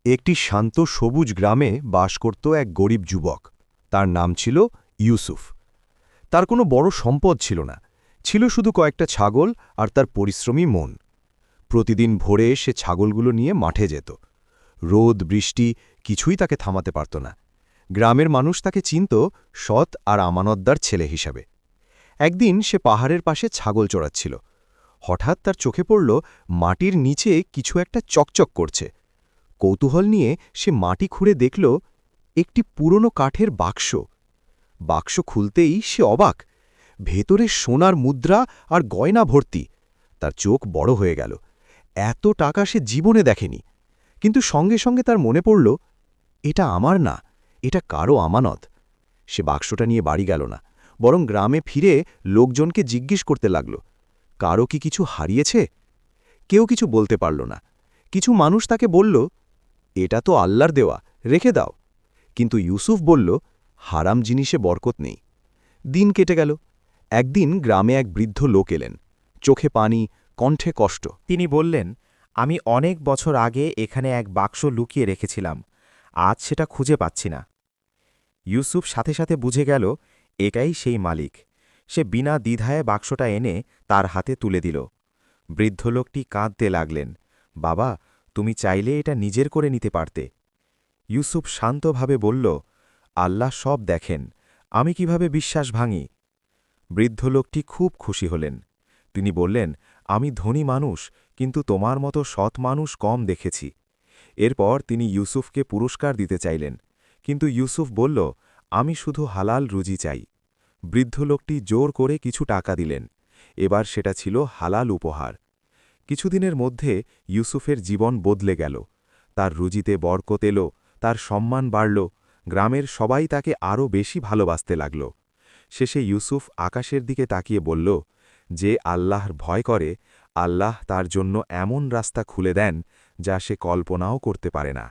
একটি শান্ত সবুজ গ্রামে বাস করত এক গরিব যুবক। তার নাম ছিল ইউসুফ। তার কোনো বড় সম্পদ ছিল না, ছিল শুধু কয়েকটা ছাগল আর তার পরিশ্রমী মন। প্রতিদিন ভোরে সে ছাগলগুলো নিয়ে মাঠে যেত। রোদ বৃষ্টি কিছুই তাকে থামাতে পারত না। গ্রামের মানুষ তাকে চিনত সৎ আর আমানতদার ছেলে হিসাবে। একদিন সে পাহাড়ের পাশে ছাগল চড়াচ্ছিল। হঠাৎ তার চোখে পড়ল মাটির নিচে কিছু একটা চকচক করছে। কৌতূহল নিয়ে সে মাটি খুঁড়ে দেখল একটি পুরনো কাঠের বাক্স। বাক্স খুলতেই সে অবাক, ভেতরে সোনার মুদ্রা আর গয়না ভর্তি। তার চোখ বড় হয়ে গেল। এত টাকা সে জীবনে দেখেনি। কিন্তু সঙ্গে সঙ্গে তার মনে পড়ল, এটা আমার না, এটা কারো আমানত। সে বাক্সটা নিয়ে বাড়ি গেল না, বরং গ্রামে ফিরে লোকজনকে জিজ্ঞেস করতে লাগল, কারো কি কিছু হারিয়েছে? কেউ কিছু বলতে পারল না। কিছু মানুষ তাকে বলল, এটা তো আল্লাহর দেওয়া, রেখে দাও। কিন্তু ইউসুফ বলল, হারাম জিনিসে বরকত নেই। দিন কেটে গেল। একদিন গ্রামে এক বৃদ্ধ লোক এলেন, চোখে পানি, কণ্ঠে কষ্ট। তিনি বললেন, আমি অনেক বছর আগে এখানে এক বাক্স লুকিয়ে রেখেছিলাম, আজ সেটা খুঁজে পাচ্ছি না। ইউসুফ সাথে সাথে বুঝে গেল এটাই সেই মালিক। সে বিনা দ্বিধায় বাক্সটা এনে তার হাতে তুলে দিল। বৃদ্ধ লোকটি কাঁদতে লাগলেন, বাবা, তুমি চাইলে এটা নিজের করে নিতে পারতে। ইউসুফ শান্তভাবে বলল, আল্লাহ সব দেখেন, আমি কিভাবে বিশ্বাস ভাঙি। বৃদ্ধ লোকটি খুব খুশি হলেন। তিনি বললেন, আমি ধনী মানুষ, কিন্তু তোমার মতো সৎ মানুষ কম দেখেছি। এরপর তিনি ইউসুফকে পুরস্কার দিতে চাইলেন, কিন্তু ইউসুফ বলল, আমি শুধু হালাল রুজি চাই। বৃদ্ধ লোকটি জোর করে কিছু টাকা দিলেন। এবার সেটা ছিল হালাল উপহার। কিছুদিনের মধ্যে ইউসুফের জীবন বদলে গেল। তার রুজিতে বরকত এলো, তার সম্মান বাড়ল, গ্রামের সবাই তাকে আরও বেশি ভালোবাসতে লাগল। শেষে ইউসুফ আকাশের দিকে তাকিয়ে বলল, যে আল্লাহর ভয় করে, আল্লাহ তার জন্য এমন রাস্তা খুলে দেন যা সে কল্পনাও করতে পারে না।